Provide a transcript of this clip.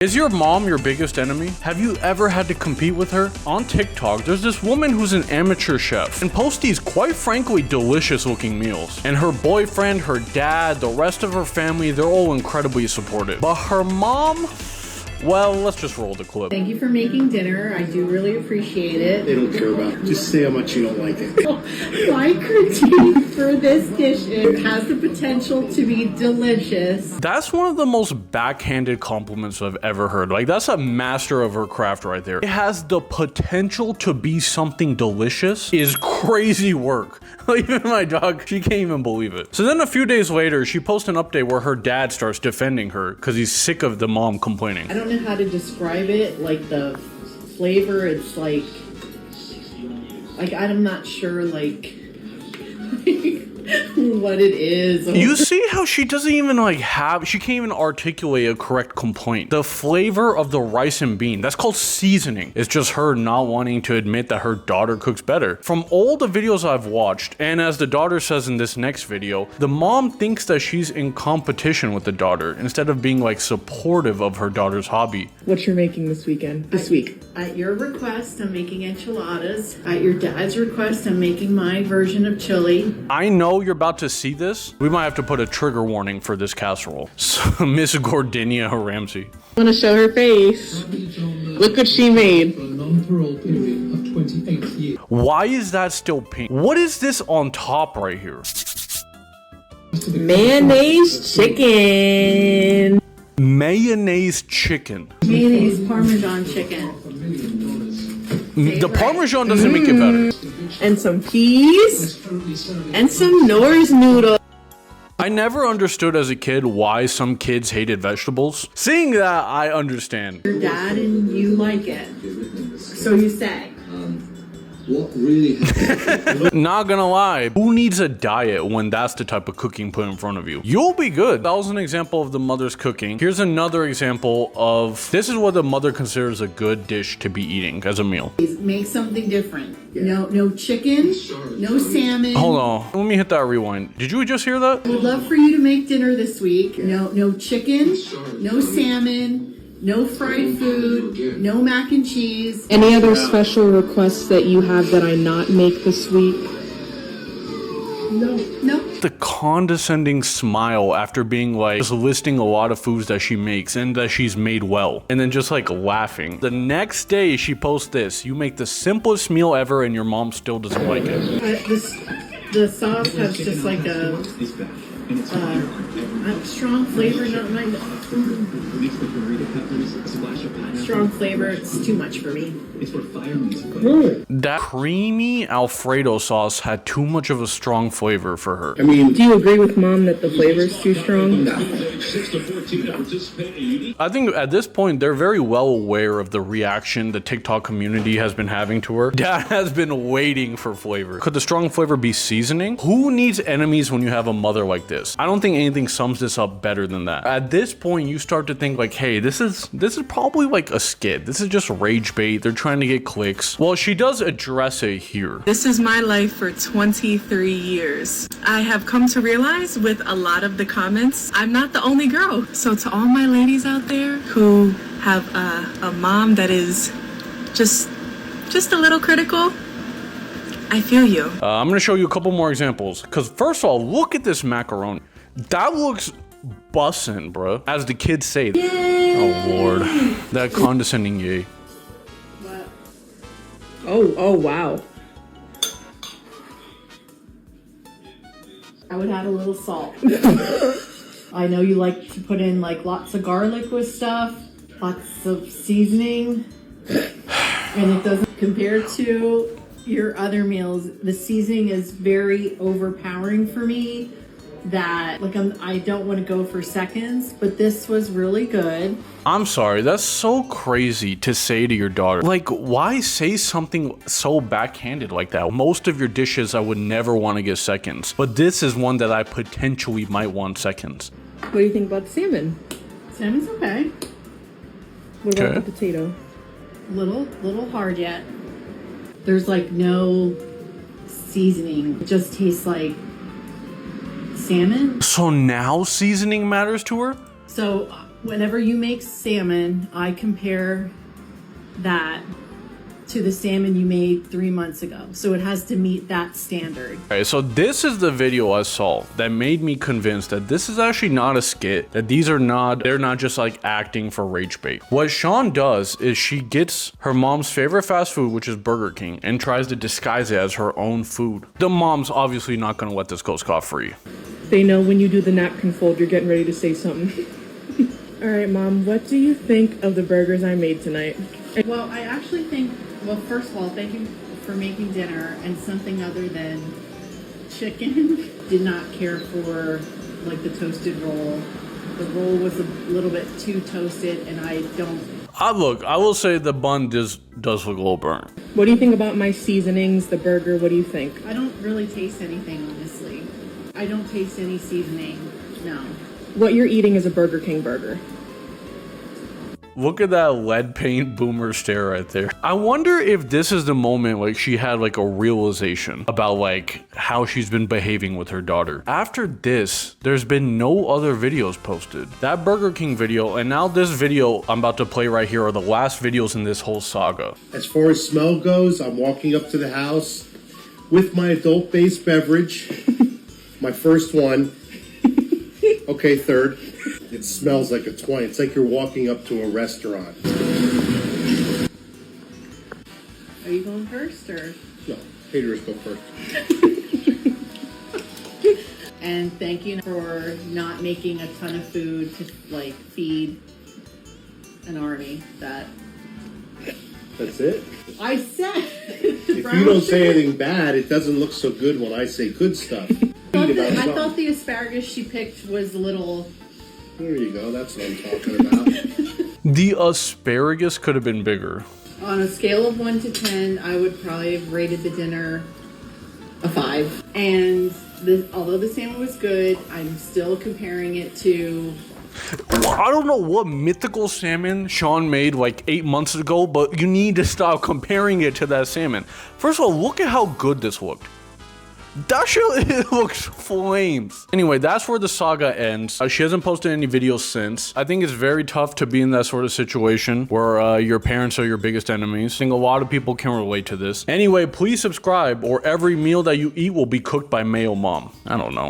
Is your mom your biggest enemy? Have you ever had to compete with her? On TikTok, there's this woman who's an amateur chef and posts these quite frankly delicious looking meals. And her boyfriend, her dad, the rest of her family, they're all incredibly supportive. But her mom, well, let's just roll the clip. Thank you for making dinner. I do really appreciate it. They don't care about it. Just say how much you don't like it. My critique for this dish, it has the potential to be delicious. That's one of the most backhanded compliments I've ever heard. Like, that's a master of her craft right there. It has the potential to be something delicious is crazy work. Even my dog, she can't even believe it. So then a few days later, she posts an update where her dad starts defending her because he's sick of the mom complaining. I don't know how to describe it, like the flavor, it's like I'm not sure, like what it is. You see how she doesn't even she can't even articulate a correct complaint. The flavor of the rice and bean, that's called seasoning. It's just her not wanting to admit that her daughter cooks better. From all the videos I've watched, and as the daughter says in this next video, the mom thinks that she's in competition with the daughter instead of being like supportive of her daughter's hobby. What you're making this weekend? This week? At your request, I'm making enchiladas. At your dad's request, I'm making my version of chili. I know you're about to see this. We might have to put a trigger warning for this casserole. So, Miss Gordinia Ramsey. I want to show her face. Look what she made. Why is that still pink? What is this on top right here? Mayonnaise chicken. Mayonnaise chicken. Mayonnaise Parmesan chicken. The Parmesan doesn't make it better. And some peas. And some Norse noodles. I never understood as a kid why some kids hated vegetables. Seeing that, I understand. Your dad and you like it. So you say. What really happened? Not gonna lie, who needs a diet when that's the type of cooking put in front of you? You'll be good. That was an example of the mother's cooking. Here's another example of, this is what the mother considers a good dish to be eating as a meal. Make something different. No chicken, no salmon. Hold on, let me hit that rewind. Did you just hear that? I would love for you to make dinner this week. No chicken, no salmon, no fried food, no mac and cheese. Any other special requests that you have that I not make this week? No. The condescending smile after being like, just listing a lot of foods that she makes and that she's made well. And then just like laughing. The next day she posts this. You make the simplest meal ever and your mom still doesn't like it. The sauce has just like a strong flavor, not my strong flavor. It's too much for me. That creamy Alfredo sauce had too much of a strong flavor for her. I mean, Do you agree with Mom that the flavor's too strong? I think at this point, they're very well aware of the reaction the TikTok community has been having to her. Dad has been waiting for flavor. Could the strong flavor be seasoning? Who needs enemies when you have a mother like this? I don't think anything sums this up better than that. At this point, you start to think like, hey, this is probably like a skit. This is just rage bait. They're trying to get clicks. Well, she does address it here. This is my life for 23 years. I have come to realize with a lot of the comments, I'm not the only girl. So to all my ladies out there who have a mom that is just a little critical, I feel you. I'm gonna show you a couple more examples. Because first of all, look at this macaroni. That looks bussin', bro. As the kids say. Yay! Oh, Lord. That condescending yay. Oh, wow. I would add a little salt. I know you like to put in like lots of garlic with stuff, lots of seasoning, and it doesn't compare to your other meals. The seasoning is very overpowering for me. That I don't want to go for seconds, but this was really good. I'm sorry, that's so crazy to say to your daughter. Like, why say something so backhanded like that? Most of your dishes I would never want to get seconds, but this is one that I potentially might want seconds. What do you think about the salmon? Salmon's okay. What about the potato? Little hard yet. There's like no seasoning. It just tastes like salmon. So now seasoning matters to her? So Whenever you make salmon, I compare that to the salmon you made 3 months ago. So it has to meet that standard. Okay, so this is the video I saw that made me convinced that this is actually not a skit, that they're not just like acting for rage bait. What Sean does is she gets her mom's favorite fast food, which is Burger King, and tries to disguise it as her own food. The mom's obviously not gonna let this go scot-free. They know when you do the napkin fold, you're getting ready to say something. All right, Mom, what do you think of the burgers I made tonight? Well, I actually think, well, first of all, thank you for making dinner and something other than chicken. Did not care for like the toasted roll. The roll was a little bit too toasted and I don't. Look, I will say the bun does look a little burnt. What do you think about my seasonings, the burger? What do you think? I don't really taste anything, honestly. I don't taste any seasoning, no. What you're eating is a Burger King burger. Look at that lead paint boomer stare right there. I wonder if this is the moment like she had like a realization about like how she's been behaving with her daughter. After this, there's been no other videos posted. That Burger King video and now this video I'm about to play right here are the last videos in this whole saga. As far as smell goes, I'm walking up to the house with my adult-based beverage. My first one. Okay, third. It smells like a 20. It's like you're walking up to a restaurant. Are you going first or? No, haters go first. And thank you for not making a ton of food to like feed an army. That's it? I said. If you don't say anything bad, it doesn't look so good when I say good stuff. I thought the asparagus she picked was a little. There you go. That's what I'm talking about. The asparagus could have been bigger. On a scale of 1 to 10, I would probably have rated the dinner a 5. And although the salmon was good, I'm still comparing it to. I don't know what mythical salmon Sean made like 8 months ago, but you need to stop comparing it to that salmon. First of all, look at how good this looked. That shit, it looks flames. Anyway, that's where the saga ends. She hasn't posted any videos since. I think it's very tough to be in that sort of situation where your parents are your biggest enemies. I think a lot of people can relate to this. Anyway, please subscribe or every meal that you eat will be cooked by Mayo mom. I don't know.